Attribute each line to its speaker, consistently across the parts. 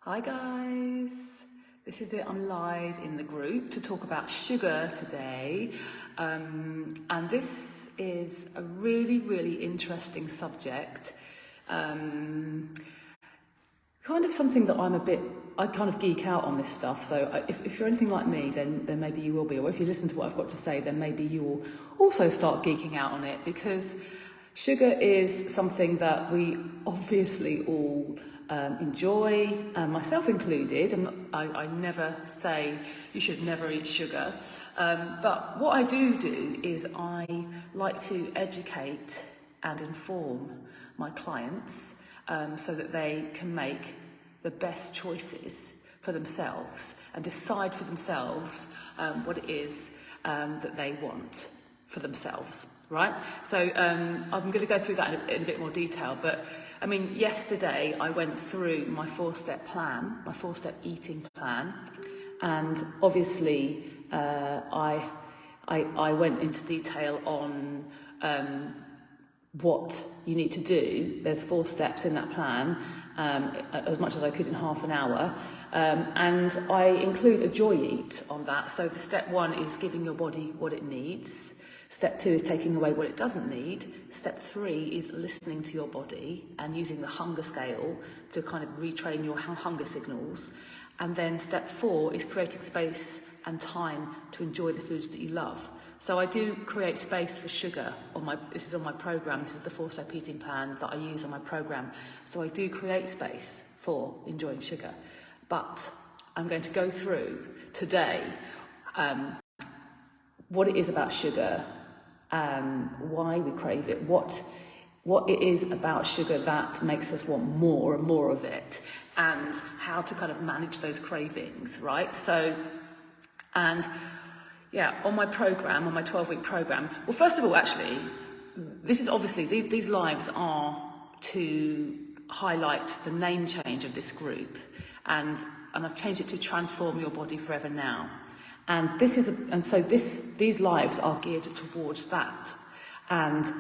Speaker 1: Hi guys, this is it. I'm live in the group to talk about sugar today, and this is a really interesting subject, kind of something that I kind of geek out on this stuff. So if you're anything like me, then maybe you will be, or if you listen to what I've got to say, then maybe you will also start geeking out on it, because sugar is something that we obviously all enjoy, myself included. I never say you should never eat sugar, but what I do is I like to educate and inform my clients so that they can make the best choices for themselves and decide for themselves what it is that they want for themselves, right? So I'm going to go through that in a bit more detail, but I mean, yesterday I went through my four-step plan, my four-step eating plan, and obviously I went into detail on what you need to do. There's 4 steps in that plan, as much as I could in half an hour, and I include a joy eat on that. So the step 1 is giving your body what it needs. Step 2 is taking away what it doesn't need. Step 3 is listening to your body and using the hunger scale to kind of retrain your hunger signals. And then step 4 is creating space and time to enjoy the foods that you love. So I do create space for sugar this is on my program. This is the 4-step eating plan that I use on my program. So I do create space for enjoying sugar. But I'm going to go through today what it is about sugar, why we crave it, what it is about sugar that makes us want more and more of it, and how to kind of manage those cravings, right? So, and yeah, on my program, on my 12-week program, well, first of all, actually, this is obviously, these lives are to highlight the name change of this group, and I've changed it to Transform Your Body Forever Now. And these lives are geared towards that. And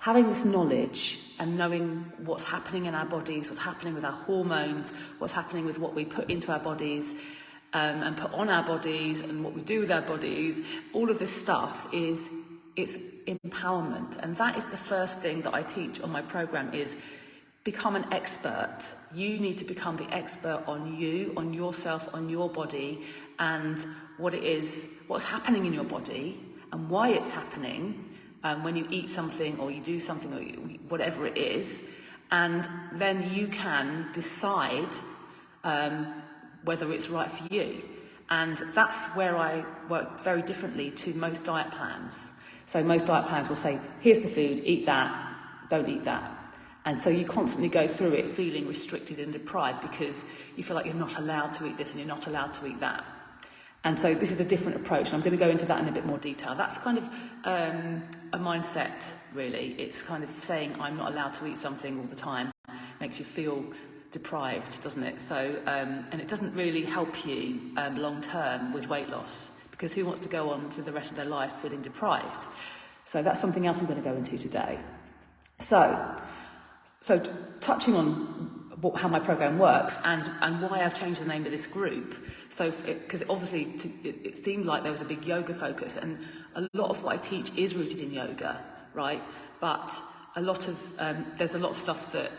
Speaker 1: having this knowledge and knowing what's happening in our bodies, what's happening with our hormones, what's happening with what we put into our bodies and put on our bodies, and what we do with our bodies, all of this stuff it's empowerment. And that is the first thing that I teach on my program is become an expert. You need to become the expert on you, on yourself, on your body, and what it is, what's happening in your body, and why it's happening when you eat something or you do something or whatever it is. And then you can decide whether it's right for you. And that's where I work very differently to most diet plans. So most diet plans will say, here's the food, eat that, don't eat that. And so you constantly go through it feeling restricted and deprived because you feel like you're not allowed to eat this and you're not allowed to eat that. And so this is a different approach, and I'm going to go into that in a bit more detail. That's kind of a mindset, really. It's kind of saying I'm not allowed to eat something all the time. Makes you feel deprived, doesn't it? So, and it doesn't really help you long term with weight loss, because who wants to go on for the rest of their life feeling deprived? So that's something else I'm going to go into today. So touching on how my program works and why I've changed the name of this group. So, because obviously it seemed like there was a big yoga focus, and a lot of what I teach is rooted in yoga, right? But there's a lot of stuff that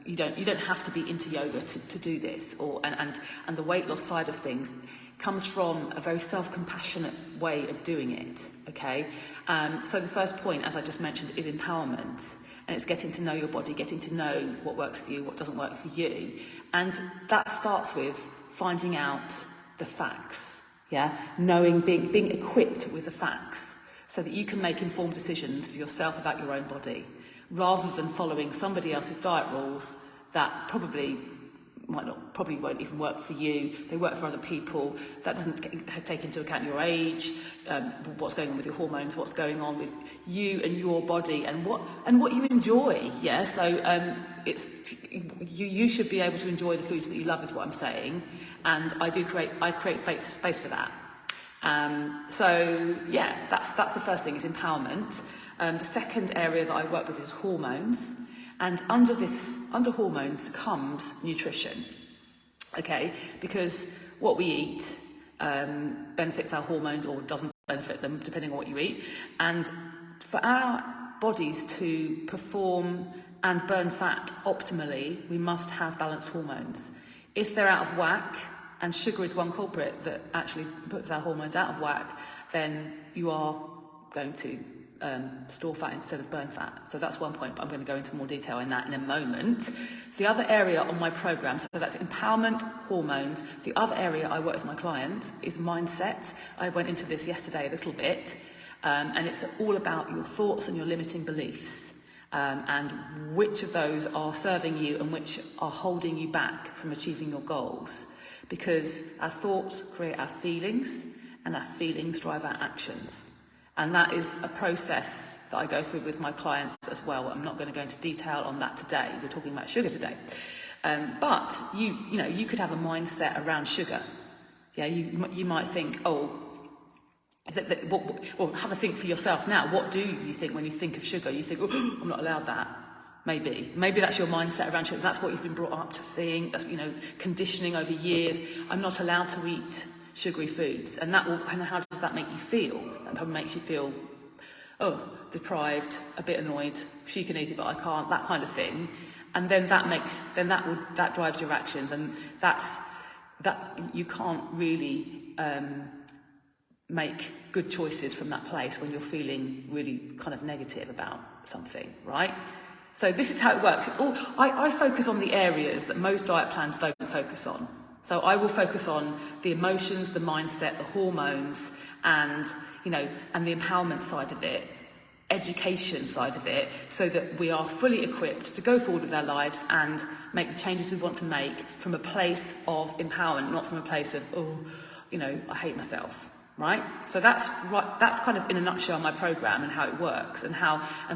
Speaker 1: you don't have to be into yoga to do this, and the weight loss side of things comes from a very self-compassionate way of doing it. Okay, so the first point, as I just mentioned, is empowerment. And it's getting to know your body, getting to know what works for you, what doesn't work for you. And that starts with finding out the facts, yeah? Being equipped with the facts so that you can make informed decisions for yourself about your own body, rather than following somebody else's diet rules that probably won't even work for you. They work for other people. That doesn't take into account your age, what's going on with your hormones, what's going on with you and your body, and what you enjoy. Yeah, so you should be able to enjoy the foods that you love, is what I'm saying. And I create space for that. So yeah, that's the first thing, is empowerment. The second area that I work with is hormones. And under hormones comes nutrition. okay? Because what we eat benefits our hormones or doesn't benefit them, depending on what you eat. And for our bodies to perform and burn fat optimally, we must have balanced hormones. If they're out of whack, and sugar is one culprit that actually puts our hormones out of whack, then you are going to store fat instead of burn fat. So that's one point, but I'm going to go into more detail in that in a moment. The other area on my program, so that's empowerment, hormones. The other area I work with my clients is mindset. I went into this yesterday a little bit, and it's all about your thoughts and your limiting beliefs, and which of those are serving you and which are holding you back from achieving your goals. Because our thoughts create our feelings, and our feelings drive our actions. And that is a process that I go through with my clients as well. I'm not going to go into detail on that today. We're talking about sugar today. But you could have a mindset around sugar. Yeah, you might think, well, have a think for yourself now. What do you think when you think of sugar? You think, oh, I'm not allowed that. Maybe that's your mindset around sugar. That's what you've been brought up to think. That's conditioning over years. I'm not allowed to eat sugary foods, and how does that make you feel? That probably makes you feel, deprived, a bit annoyed. She can eat it, but I can't. That kind of thing, and then that drives your actions, and that you can't really make good choices from that place when you're feeling really kind of negative about something, right? So this is how it works. I focus on the areas that most diet plans don't focus on. So I will focus on the emotions, the mindset, the hormones, and the empowerment side of it, education side of it, so that we are fully equipped to go forward with our lives and make the changes we want to make from a place of empowerment, not from a place of, I hate myself, right? So that's kind of in a nutshell my program and how it works, and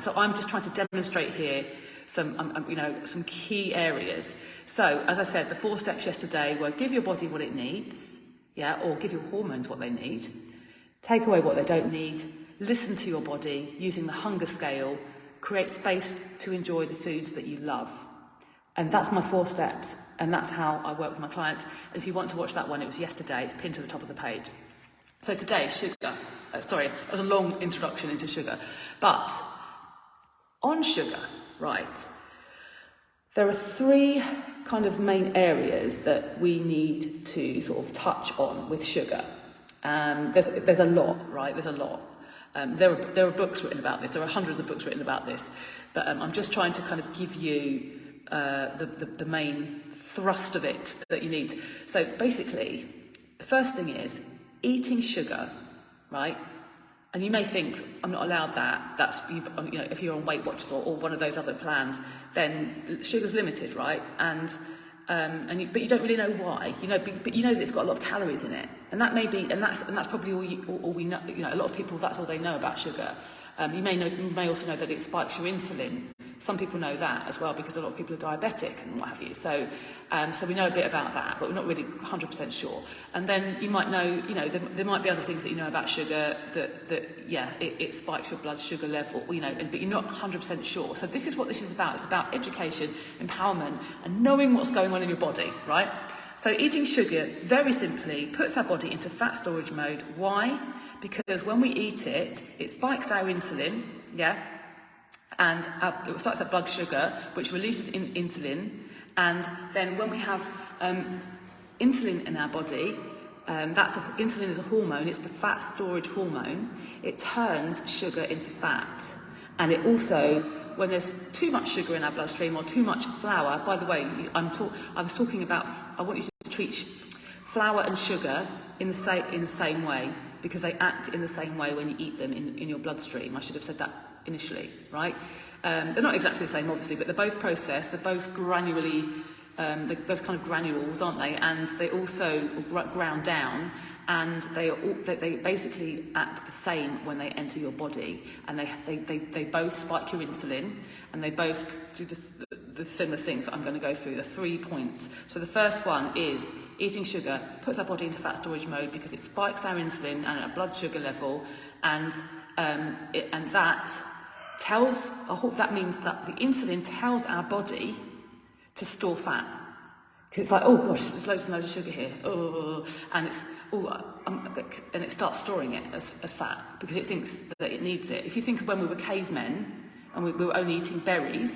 Speaker 1: so I'm just trying to demonstrate here some key areas. So, as I said, the 4 steps yesterday were give your body what it needs, or give your hormones what they need, take away what they don't need, listen to your body using the hunger scale, create space to enjoy the foods that you love. And that's my 4 steps, and that's how I work with my clients. And if you want to watch that one, it was yesterday, it's pinned to the top of the page. So today, sugar. Sorry, that was a long introduction into sugar. But on sugar, right, there are 3 kind of main areas that we need to sort of touch on with sugar. There's a lot, right? There's a lot. There are books written about this. There are hundreds of books written about this. But I'm just trying to kind of give you the main thrust of it that you need. So basically, the first thing is eating sugar, right? And you may think, I'm not allowed that. That's, if you're on Weight Watchers or one of those other plans, then sugar's limited, right? But you don't really know why, but you know that it's got a lot of calories in it. And that may be, and that's probably all we know, a lot of people, that's all they know about sugar. You may also know that it spikes your insulin. Some people know that as well because a lot of people are diabetic and what have you. So we know a bit about that, but we're not really 100% sure. And then you might know, there might be other things that you know about sugar it spikes your blood sugar level, but you're not 100% sure. So this is what this is about. It's about education, empowerment, and knowing what's going on in your body, right? So eating sugar, very simply, puts our body into fat storage mode. Why? Because when we eat it, it spikes our insulin, and it starts at blood sugar, which releases insulin. And then when we have insulin in our body, insulin is a hormone, it's the fat storage hormone. It turns sugar into fat. And it also, when there's too much sugar in our bloodstream or too much flour, by the way, I was talking about, I want you to treat flour and sugar in the same way, because they act in the same way when you eat them in your bloodstream. I should have said that initially, right? They're not exactly the same, obviously, but they're both processed. They're both granularly, they're both kind of granules, aren't they? And they also ground down, and they basically act the same when they enter your body. And they both spike your insulin, and they both do the similar things that I'm going to go through. The 3 points. So the first one is eating sugar puts our body into fat storage mode because it spikes our insulin and our blood sugar level, and that means that the insulin tells our body to store fat. Because it's like, oh gosh, there's loads and loads of sugar here. Oh, and it's and it starts storing it as fat because it thinks that it needs it. If you think of when we were cavemen and we were only eating berries,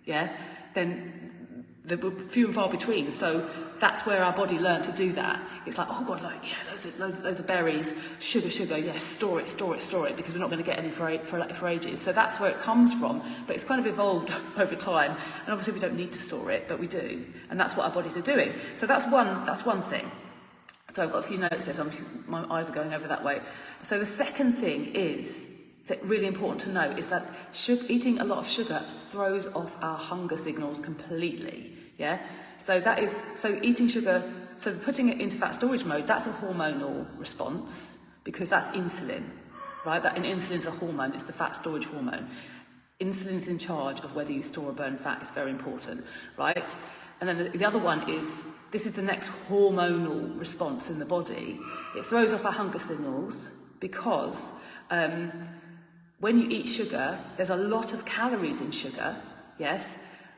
Speaker 1: yeah, then they were few and far between. So that's where our body learned to do that. It's like, oh God, like, yeah, loads of berries, sugar, yes, store it, because we're not going to get any for ages. So that's where it comes from, but it's kind of evolved over time. And obviously we don't need to store it, but we do. And that's what our bodies are doing. So that's one thing. So I've got a few notes here, so my eyes are going over that way. So the second thing is, that really important to note, is that eating a lot of sugar throws off our hunger signals completely, yeah? So eating sugar, so putting it into fat storage mode, that's a hormonal response, because that's insulin, right? And insulin's a hormone, it's the fat storage hormone. Insulin's in charge of whether you store or burn fat. It's very important, right? And then the other one is, this is the next hormonal response in the body. It throws off our hunger signals because when you eat sugar, there's a lot of calories in sugar, yes,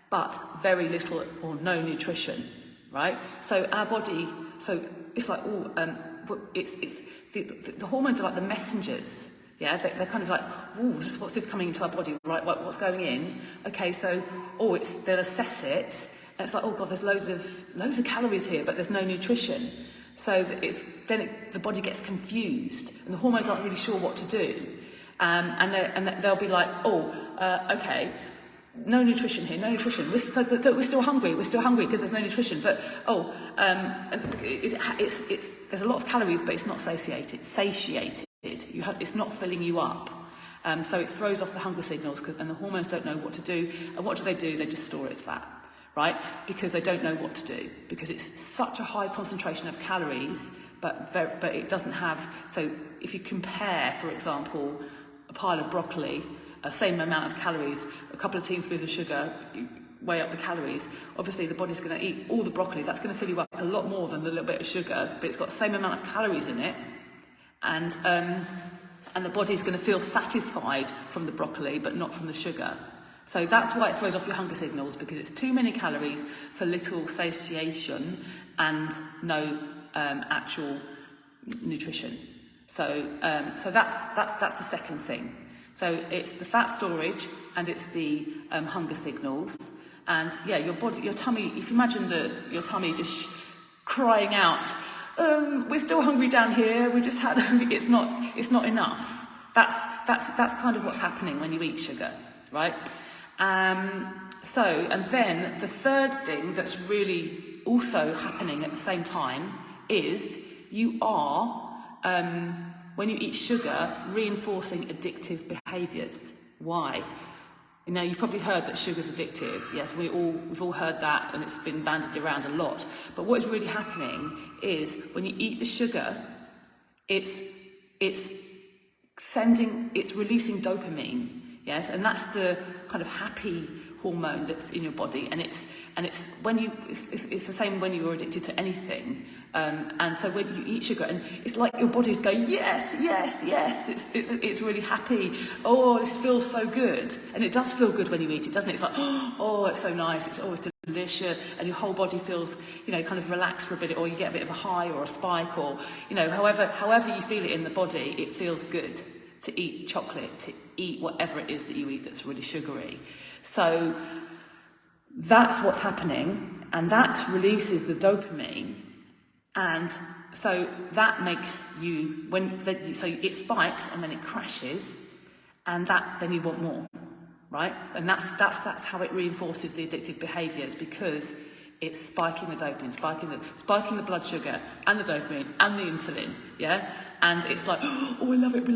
Speaker 1: but very little or no nutrition, right? So our body, so it's like, the hormones are like the messengers, yeah? They're kind of like, what's this coming into our body, right? What's going in? Okay, so, they'll assess it, and it's like, oh God, there's loads of calories here, but there's no nutrition. So the body gets confused, and the hormones aren't really sure what to do. And they'll be like, okay, no nutrition here, no nutrition. We're still hungry because there's no nutrition. But there's a lot of calories, but it's not satiated. It's not filling you up. So it throws off the hunger signals, and the hormones don't know what to do. And what do? They just store it as fat, right? Because they don't know what to do, because it's such a high concentration of calories, but it doesn't have. So if you compare, for example, a pile of broccoli, same amount of calories, a couple of teaspoons of sugar, you weigh up the calories. Obviously, the body's going to eat all the broccoli. That's going to fill you up a lot more than the little bit of sugar, but it's got the same amount of calories in it, and the body's going to feel satisfied from the broccoli, but not from the sugar. So that's why it throws off your hunger signals, because it's too many calories for little satiation and no actual nutrition. So that's the second thing. So it's the fat storage and it's the hunger signals. And yeah, your tummy, if you imagine your tummy just crying out, we're still hungry down here, we just had, it's not enough. That's kind of what's happening when you eat sugar, right? And then the third thing that's really also happening at the same time is you are, when you eat sugar, reinforcing addictive behaviours. Why? You know, you've probably heard that sugar's addictive. Yes, we've all heard that, and it's been bandied around a lot. But what is really happening is when you eat the sugar, it's releasing dopamine. Yes, and that's the kind of happy hormone that's in your body, and it's the same when you're addicted to anything. And so when you eat sugar, and it's like your body's going, yes, it's really happy. Oh, this feels so good, and it does feel good when you eat it, doesn't it? It's like, oh, it's so nice. It's always delicious, and your whole body feels, kind of relaxed for a bit, or you get a bit of a high or a spike, or however you feel it in the body, it feels good to eat chocolate, to eat whatever it is that you eat that's really sugary. So that's what's happening, and that releases the dopamine, and so that makes you, so it spikes and then it crashes, and then you want more, right? And that's how it reinforces the addictive behaviours, because it's spiking the dopamine, spiking the blood sugar and the dopamine and the insulin, yeah? And it's like, oh, we love it. We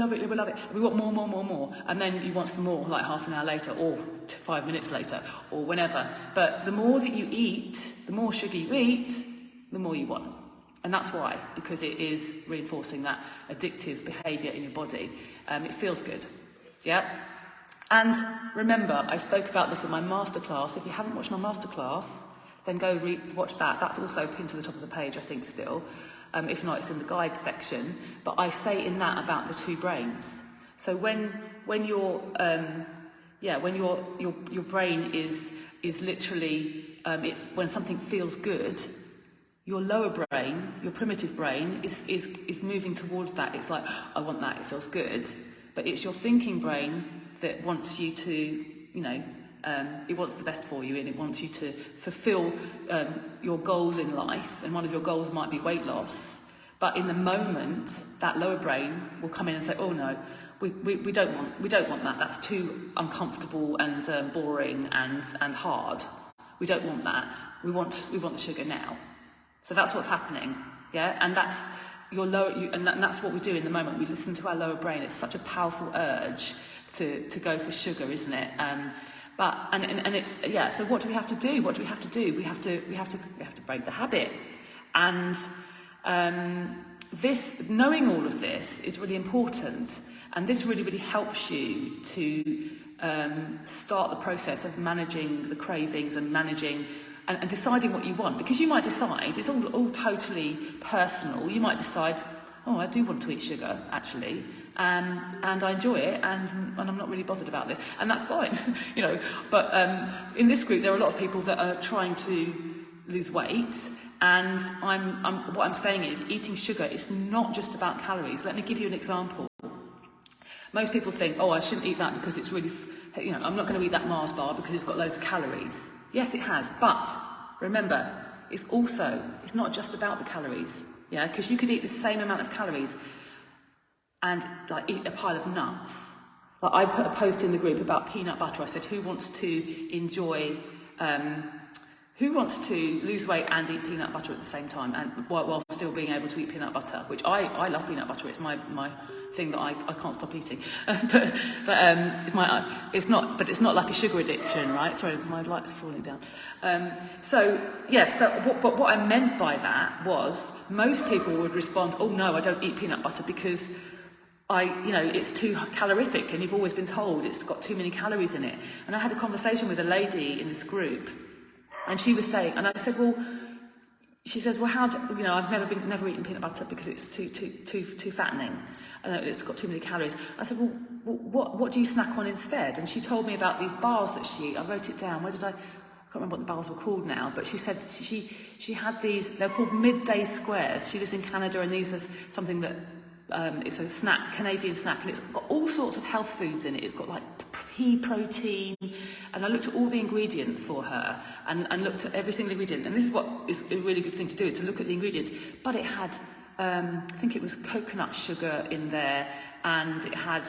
Speaker 1: want more. And then you want some more, like half an hour later, or 5 minutes later, or whenever. But the more that you eat, the more sugar you eat, the more you want. And that's why, because it is reinforcing that addictive behaviour in your body. It feels good, yeah? And remember, I spoke about this in my masterclass. If you haven't watched my masterclass, then go watch that. That's also pinned to the top of the page, I think, still. If not, it's in the guide section. But I say in that about the two brains. So when your brain is literally when something feels good, your lower brain, your primitive brain, is moving towards that. It's like, I want that, it feels good. But it's your thinking brain that wants you to, it wants the best for you, and it wants you to fulfill your goals in life. And one of your goals might be weight loss. But in the moment, that lower brain will come in and say, oh no, we don't want that. That's too uncomfortable and boring and hard. We don't want that. We want the sugar now. So that's what's happening, yeah. And that's your and that's what we do in the moment. We listen to our lower brain. It's such a powerful urge to go for sugar, isn't it? But it's So what do we have to do? What do we have to do? We have to break the habit. And knowing all of this is really important. And this really, really helps you to start the process of managing the cravings and managing and deciding what you want. Because you might decide, it's all totally personal. You might decide, oh, I do want to eat sugar, actually. And I enjoy it, and I'm not really bothered about this. And that's fine, But in this group, there are a lot of people that are trying to lose weight. And what I'm saying is eating sugar is not just about calories. Let me give you an example. Most people think, oh, I shouldn't eat that because it's really, I'm not going to eat that Mars bar because it's got loads of calories. Yes, it has. But remember, it's not just about the calories. Yeah, because you could eat the same amount of calories and eat a pile of nuts. I put a post in the group about peanut butter. I said, who wants to lose weight and eat peanut butter at the same time, and while still being able to eat peanut butter, which I love peanut butter. It's my thing that I can't stop eating. It's not like a sugar addiction, right? Sorry, my light's falling down. But what I meant by that was most people would respond, oh no, I don't eat peanut butter because it's too calorific, and you've always been told it's got too many calories in it. And I had a conversation with a lady in this group, and she was saying, and I said, she says, well, I've never eaten peanut butter because it's too fattening, and it's got too many calories. I said, well, what do you snack on instead? And she told me about these bars that she ate. I wrote it down. I can't remember what the bars were called now, but she said she had these. They're called midday squares. She lives in Canada, and these are something that. It's a Canadian snack, and it's got all sorts of health foods in it. It's got pea protein, and I looked at all the ingredients for her and looked at every single ingredient. And this is what is a really good thing to do, is to look at the ingredients. But it had, I think it was coconut sugar in there, and it had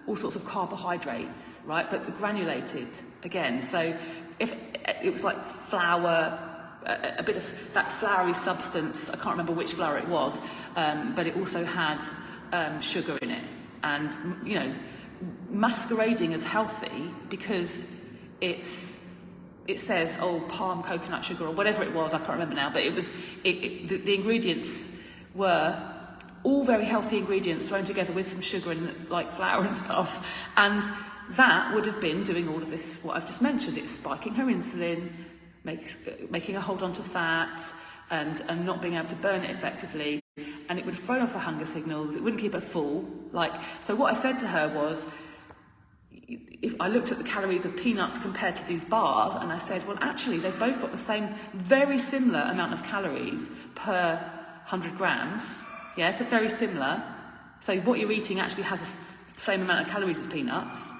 Speaker 1: all sorts of carbohydrates, right? But the granulated again. So if it was like flour, a bit of that floury substance, I can't remember which flour it was, but it also had sugar in it, and masquerading as healthy because it says, oh, palm coconut sugar or whatever it was, I can't remember now, but the ingredients were all very healthy ingredients thrown together with some sugar and flour and stuff, and that would have been doing all of this, what I've just mentioned. It's spiking her insulin, making her hold on to fat, and not being able to burn it effectively, and it would have thrown off her hunger signals. It wouldn't keep her full. So what I said to her was, if I looked at the calories of peanuts compared to these bars, and I said, well, actually, they've both got the same, very similar amount of calories per 100 grams. Yeah, so very similar. So what you're eating actually has the same amount of calories as peanuts,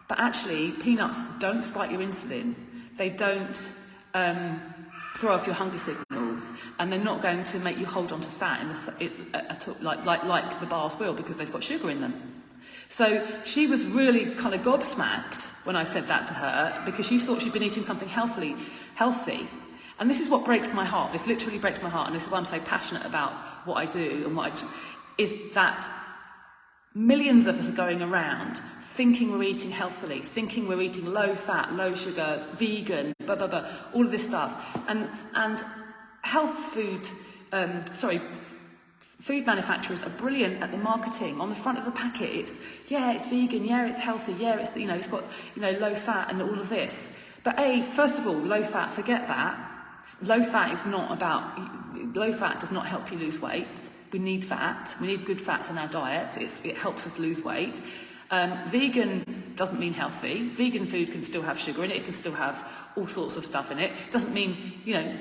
Speaker 1: but actually, peanuts don't spike your insulin. They don't throw off your hunger signals, and they're not going to make you hold on to fat like the bars will, because they've got sugar in them. So she was really kind of gobsmacked when I said that to her, because she thought she'd been eating something healthy. And this is what breaks my heart. This literally breaks my heart, and this is why I'm so passionate about what I do and is that millions of us are going around thinking we're eating healthily, thinking we're eating low fat, low sugar, vegan, blah, blah, blah, all of this stuff. And health food, food manufacturers are brilliant at the marketing. On the front of the packet, it's vegan, it's healthy, it's, it's got, low fat and all of this. But first of all, low fat, forget that. Low fat does not help you lose weight. We need fat. We need good fats in our diet. It helps us lose weight. Vegan doesn't mean healthy. Vegan food can still have sugar in it. It can still have all sorts of stuff in it. It doesn't mean,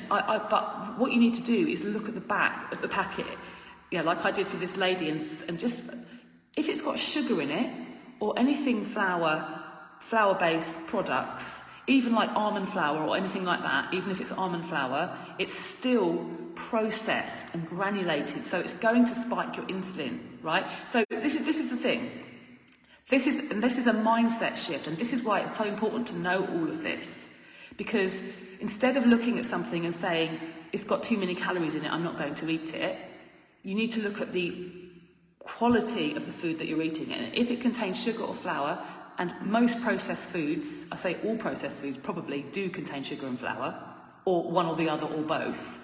Speaker 1: but what you need to do is look at the back of the packet, like I did for this lady, and just, if it's got sugar in it, or anything flour-based products, even like almond flour or anything like that, even if it's almond flour, it's still processed and granulated, so it's going to spike your insulin, right? So this is the thing. This is a mindset shift, and this is why it's so important to know all of this. Because instead of looking at something and saying, it's got too many calories in it, I'm not going to eat it, you need to look at the quality of the food that you're eating. And if it contains sugar or flour, and most processed foods, I say all processed foods probably do contain sugar and flour, or one or the other or both,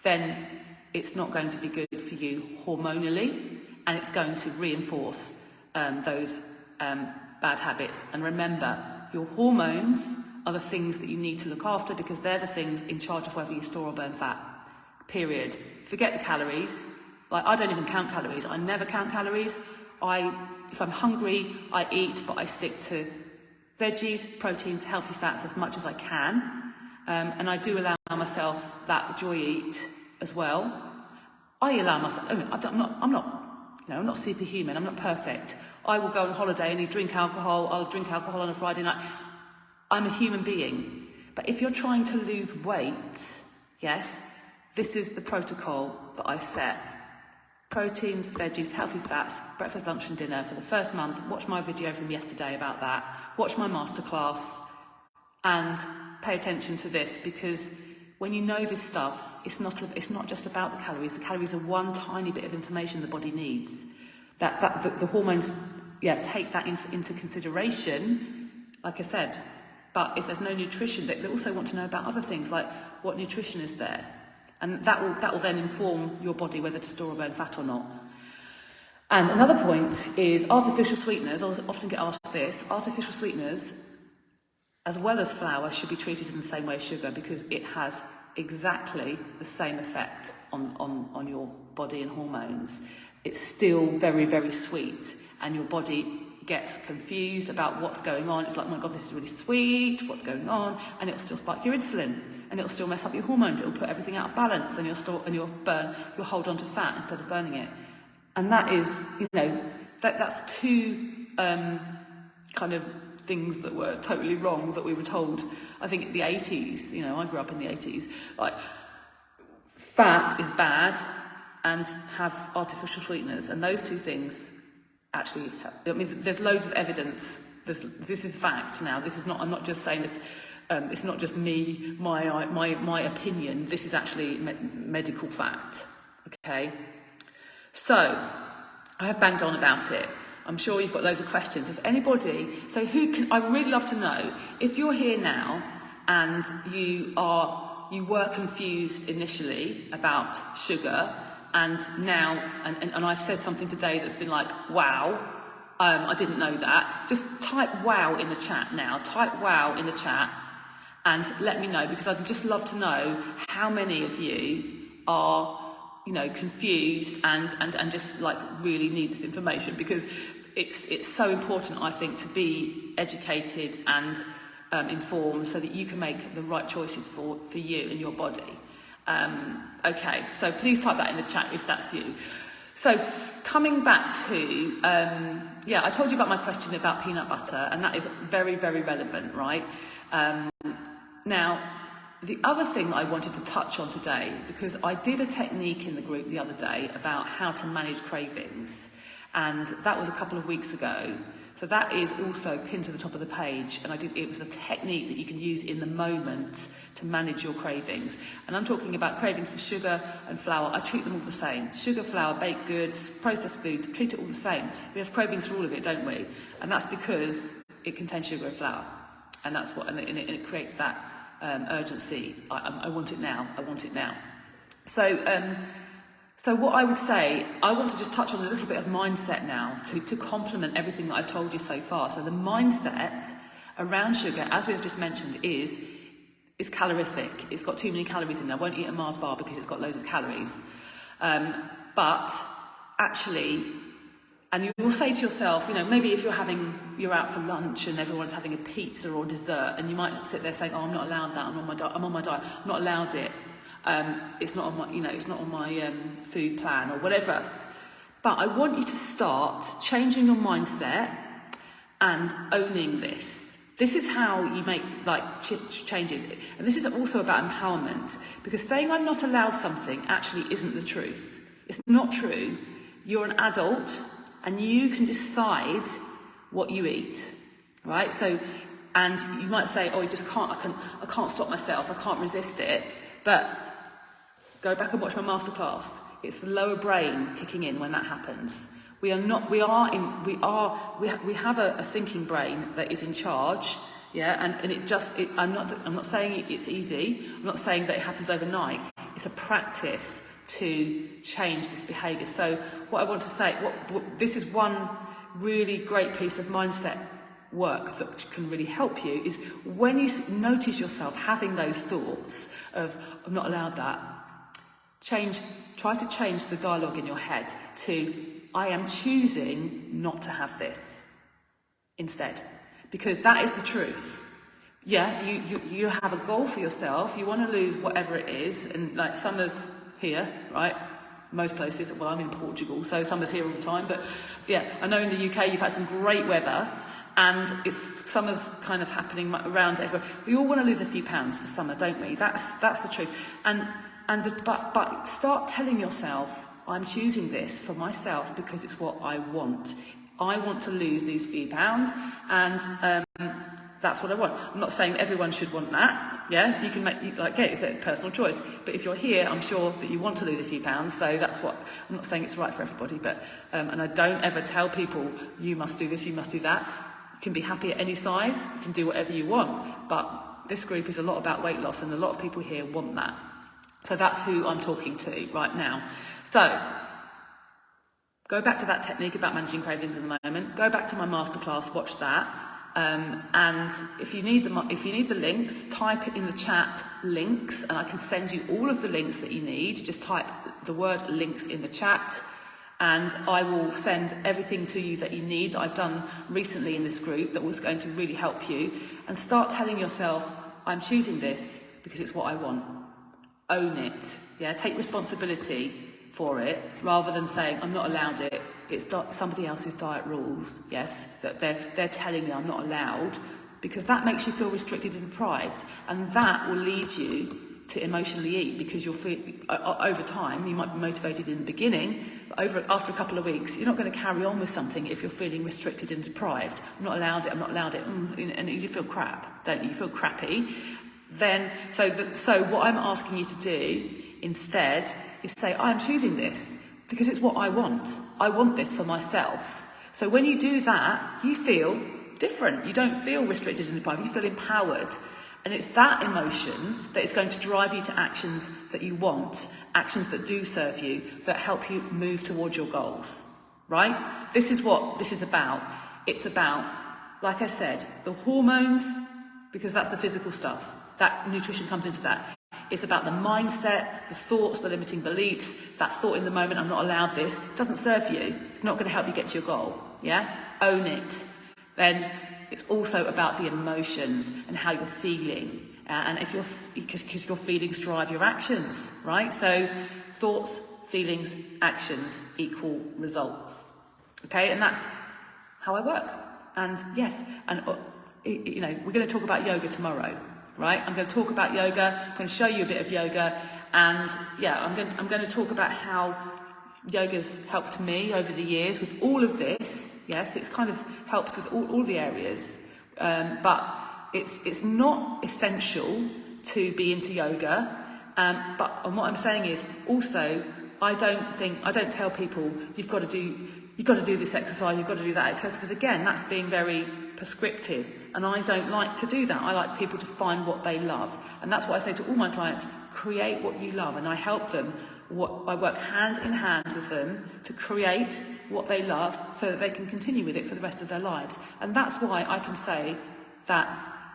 Speaker 1: then it's not going to be good for you hormonally, and it's going to reinforce those bad habits. And remember, your hormones are the things that you need to look after, because they're the things in charge of whether you store or burn fat, period. Forget the calories. Like, I don't even count calories. I never count calories. If I'm hungry, I eat, but I stick to veggies, proteins, healthy fats as much as I can. And I do allow myself that joy eat as well. I allow myself, I'm not superhuman, I'm not perfect. I will go on holiday and drink alcohol. I'll drink alcohol on a Friday night. I'm a human being. But if you're trying to lose weight, yes, this is the protocol that I set. Proteins, veggies, healthy fats, breakfast, lunch and dinner for the first month. Watch my video from yesterday about that. Watch my masterclass and pay attention to this, because when you know this stuff, it's not just about the calories. The calories are one tiny bit of information the body needs. The hormones, take that into consideration, like I said. But if there's no nutrition, they also want to know about other things, like what nutrition is there. And that will then inform your body whether to store or burn fat or not. And another point is artificial sweeteners. I often get asked this. Artificial sweeteners, as well as flour, should be treated in the same way as sugar, because it has exactly the same effect on your body and hormones. It's still very, very sweet, and your body gets confused about what's going on. It's like, oh my God, this is really sweet, what's going on? And it'll still spike your insulin, and it'll still mess up your hormones. It'll put everything out of balance, and you'll hold on to fat instead of burning it. And that is, that's two kind of things that were totally wrong that we were told, I think, in the 80s. I grew up in the 80s. Like, fat is bad and have artificial sweeteners, and those two things actually, there's loads of evidence. This is fact now. This is not, I'm not just saying this, it's not just me, my opinion. This is actually medical fact, okay? So, I have banged on about it. I'm sure you've got loads of questions. If anybody, I'd really love to know, if you're here now and you were confused initially about sugar, and now, and I've said something today that's been like, wow, I didn't know that. Just type wow in the chat now. Type wow in the chat and let me know, because I'd just love to know how many of you are, confused and just like really need this information, because it's so important, I think, to be educated and informed so that you can make the right choices for you and your body. Okay, so please type that in the chat if that's you. So coming back to, I told you about my question about peanut butter, and that is very, very relevant, right? Now, the other thing that I wanted to touch on today, because I did a technique in the group the other day about how to manage cravings, and that was a couple of weeks ago. So that is also pinned to the top of the page, and it was a technique that you can use in the moment to manage your cravings. And I'm talking about cravings for sugar and flour. I treat them all the same. Sugar, flour, baked goods, processed foods, treat it all the same. We have cravings for all of it, don't we? And that's because it contains sugar and flour. And that's what, and it creates that urgency. I want it now. I want it now. So what I would say, I want to just touch on a little bit of mindset now to complement everything that I've told you so far. So the mindset around sugar, as we've just mentioned, is calorific. It's got too many calories in there. I won't eat a Mars bar because it's got loads of calories. But actually, And you will say to yourself, you know, maybe if you're out for lunch and everyone's having a pizza or dessert, and you might sit there saying, oh, I'm not allowed that, I'm on my diet, I'm not allowed it, it's not on my, it's not on my food plan or whatever. But I want you to start changing your mindset and owning this. This is how you make changes. And this is also about empowerment, because saying I'm not allowed something actually isn't the truth. It's not true. You're an adult and you can decide what you eat, right? So, and you might say, oh, I just can't, I can't stop myself, I can't resist it. But go back and watch my masterclass. It's the lower brain kicking in when that happens. We have a thinking brain that is in charge, yeah, and I'm not saying it's easy. I'm not saying that it happens overnight. It's a practice to change this behaviour. So what I want to say, this is one really great piece of mindset work that can really help you, is when you notice yourself having those thoughts of I'm not allowed that, try to change the dialogue in your head to I am choosing not to have this instead, because that is the truth. Yeah, you have a goal for yourself, you want to lose whatever it is, and like summer's here, right? Most places, well, I'm in Portugal, so summer's here all the time, but yeah, I know in the UK you've had some great weather, and summer's kind of happening around everywhere. We all want to lose a few pounds for summer, don't we? That's the truth. But start telling yourself, I'm choosing this for myself because it's what I want. I want to lose these few pounds, and that's what I want. I'm not saying everyone should want that. Yeah, you can it's a personal choice. But if you're here, I'm sure that you want to lose a few pounds. So that's what I'm not saying it's right for everybody. But and I don't ever tell people you must do this, you must do that. You can be happy at any size. You can do whatever you want. But this group is a lot about weight loss, and a lot of people here want that. So that's who I'm talking to right now. So go back to that technique about managing cravings in the moment. Go back to my masterclass, watch that. And if you need the links, type it in the chat links, and I can send you all of the links that you need. Just type the word links in the chat, and I will send everything to you that you need that I've done recently in this group that was going to really help you. And start telling yourself, I'm choosing this because it's what I want. Own it. Yeah, take responsibility for it, rather than saying I'm not allowed it. It's somebody else's diet rules, yes, that they're telling me I'm not allowed, because that makes you feel restricted and deprived, and that will lead you to emotionally eat, because you'll feel over time you might be motivated in the beginning, but after a couple of weeks you're not going to carry on with something if you're feeling restricted and deprived. I'm not allowed it, and you feel crap, don't you? You feel crappy. Then so what I'm asking you to do instead is say, I'm choosing this because it's what I want. I want this for myself. So when you do that, you feel different. You don't feel restricted and deprived. You feel empowered. And it's that emotion that is going to drive you to actions that you want, actions that do serve you, that help you move towards your goals, right? This is what this is about. It's about, like I said, the hormones, because that's the physical stuff. That nutrition comes into that. It's about the mindset, the thoughts, the limiting beliefs, that thought in the moment, I'm not allowed this. It doesn't serve you. It's not going to help you get to your goal. Yeah? Own it. Then it's also about the emotions and how you're feeling. And because your feelings drive your actions, right? So thoughts, feelings, actions equal results. Okay? And that's how I work. And yes, and we're going to talk about yoga tomorrow. Right, I'm going to talk about yoga. I'm going to show you a bit of yoga, and yeah, I'm going to talk about how yoga's helped me over the years with all of this. Yes, it's kind of helps with all the areas, but it's not essential to be into yoga. But what I'm saying is also I don't tell people you've got to do this exercise, you've got to do that exercise, because again, that's being very prescriptive, and I don't like to do that. I like people to find what they love, and that's what I say to all my clients: create what you love. And I help them. I work hand in hand with them to create what they love, so that they can continue with it for the rest of their lives. And that's why I can say that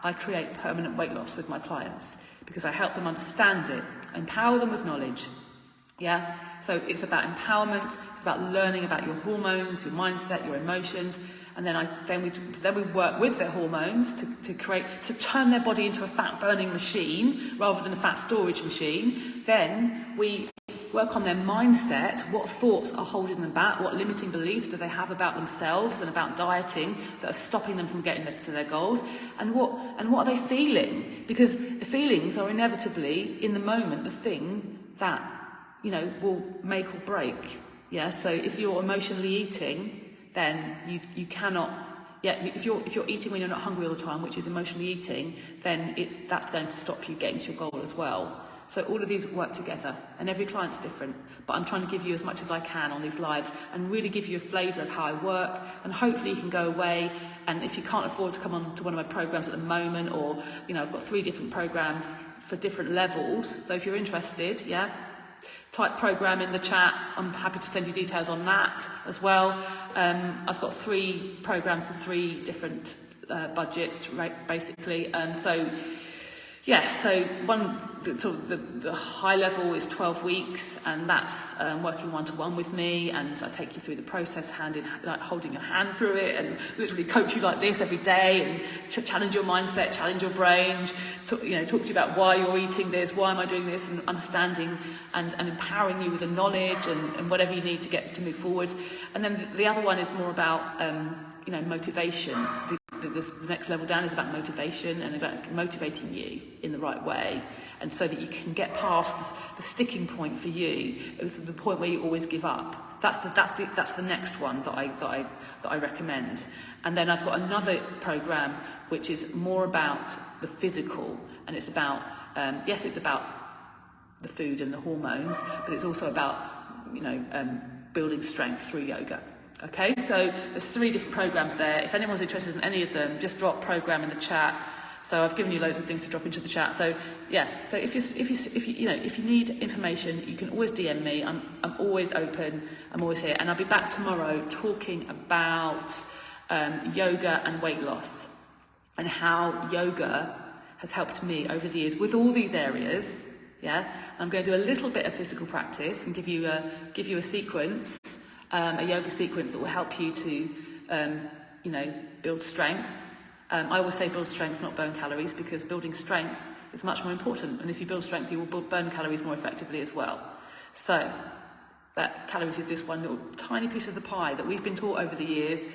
Speaker 1: I create permanent weight loss with my clients, because I help them understand it, empower them with knowledge, Yeah, so it's about empowerment. It's about learning about your hormones, your mindset, your emotions, and then we work with their hormones to turn their body into a fat burning machine rather than a fat storage machine. Then we work on their mindset. What thoughts are holding them back? What limiting beliefs do they have about themselves and about dieting that are stopping them from getting to their goals? And what are they feeling? Because the feelings are inevitably in the moment the thing that will make or break. Yeah. So if you're emotionally eating, then you cannot. Yeah. If you're eating when you're not hungry all the time, which is emotionally eating, then that's going to stop you getting to your goal as well. So all of these work together, and every client's different. But I'm trying to give you as much as I can on these lives, and really give you a flavour of how I work. And hopefully you can go away. And if you can't afford to come on to one of my programs at the moment, or I've got 3 different programs for different levels. So if you're interested, yeah. Type program in the chat. I'm happy to send you details on that as well. I've got 3 programs for 3 different budgets, right, basically. So the high level is 12 weeks, and that's working one-to-one with me, and I take you through the process holding your hand through it, and literally coach you like this every day, and challenge your mindset, challenge your brain, talk to you about why you're eating this, why am I doing this, and understanding and empowering you with the knowledge and whatever you need to move forward. And then the other one is more about motivation. The next level down is about motivation and about motivating you in the right way, and so that you can get past the sticking point for you, the point where you always give up. That's the next one that I recommend. And then I've got another program which is more about the physical, and it's about it's about the food and the hormones, but it's also about building strength through yoga. Okay, so there's 3 different programs there. If anyone's interested in any of them, just drop program in the chat. So I've given you loads of things to drop into the chat. So yeah, so if you need information, you can always DM me. I'm always open. I'm always here, and I'll be back tomorrow talking about yoga and weight loss, and how yoga has helped me over the years with all these areas. Yeah, I'm going to do a little bit of physical practice and give you a sequence. A yoga sequence that will help you to, build strength. I always say build strength, not burn calories, because building strength is much more important. And if you build strength, you will burn calories more effectively as well. So that calories is this one little tiny piece of the pie that we've been taught over the years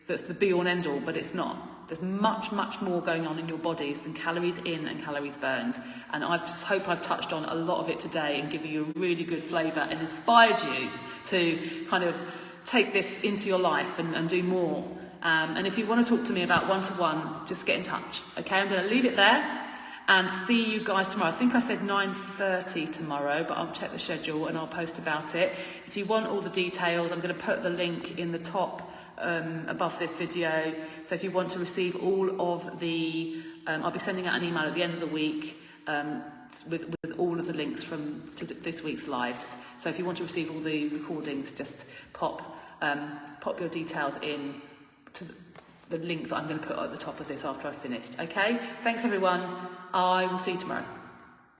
Speaker 1: that's the be-all and end-all, but it's not. There's much, much more going on in your bodies than calories in and calories burned. And I just hope I've touched on a lot of it today and given you a really good flavour and inspired you to kind of take this into your life and do more. And if you want to talk to me about one-to-one, just get in touch. Okay, I'm going to leave it there and see you guys tomorrow. I think I said 9:30 tomorrow, but I'll check the schedule and I'll post about it. If you want all the details, I'm going to put the link in the top above this video. So if you want to receive all of the, I'll be sending out an email at the end of the week with all of the links from this week's lives. So if you want to receive all the recordings, just pop your details in to the link that I'm going to put at the top of this after I've finished. Okay, thanks everyone. I will see you tomorrow.